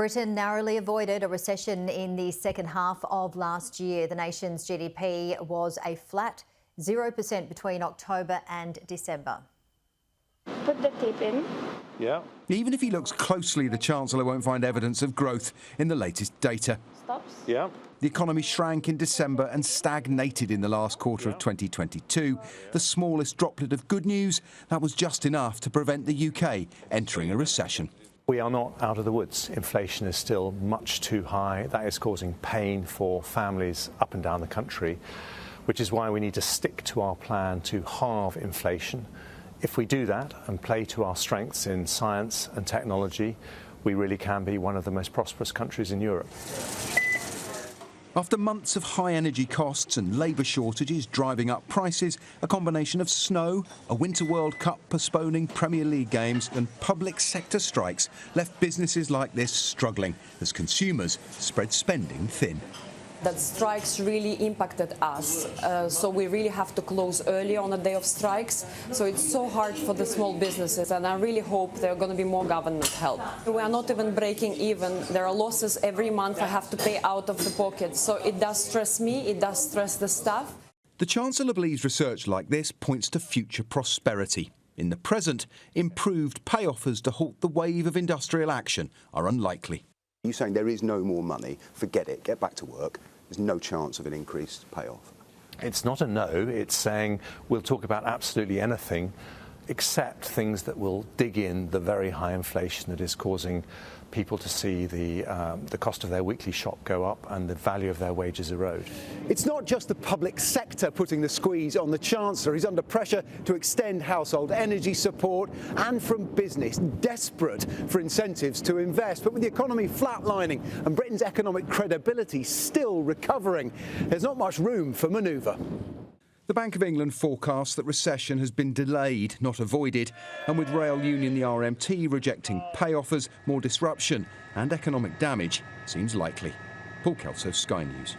Britain narrowly avoided a recession in the second half of last year. The nation's GDP was a flat 0% between October and December. Put the tape in. Yeah. Even if he looks closely, the Chancellor won't find evidence of growth in the latest data. Stops. Yeah. The economy shrank in December and stagnated in the last quarter of 2022. The smallest droplet of good news, that was just enough to prevent the UK entering a recession. We are not out of the woods. Inflation is still much too high. That is causing pain for families up and down the country, which is why we need to stick to our plan to halve inflation. If we do that and play to our strengths in science and technology, we really can be one of the most prosperous countries in Europe. After months of high energy costs and labour shortages driving up prices, a combination of snow, a Winter World Cup postponing Premier League games and public sector strikes left businesses like this struggling as consumers spread spending thin. That strikes really impacted us, so we really have to close early on the day of strikes. So it's so hard for the small businesses, and I really hope there are going to be more government help. We are not even breaking even. There are losses every month I have to pay out of the pocket. So it does stress me, it does stress the staff. The Chancellor believes research like this points to future prosperity. In the present, improved pay offers to halt the wave of industrial action are unlikely. You're saying there is no more money, forget it, get back to work. There's no chance of an increased payoff. It's not a no, it's saying we'll talk about absolutely anything except things that will dig in the very high inflation that is causing people to see the cost of their weekly shop go up and the value of their wages erode. It's not just the public sector putting the squeeze on the Chancellor. He's under pressure to extend household energy support and from business, desperate for incentives to invest. But with the economy flatlining and Britain's economic credibility still recovering, there's not much room for manoeuvre. The Bank of England forecasts that recession has been delayed, not avoided, and with rail union the RMT rejecting pay offers, more disruption and economic damage seems likely. Paul Kelso, Sky News.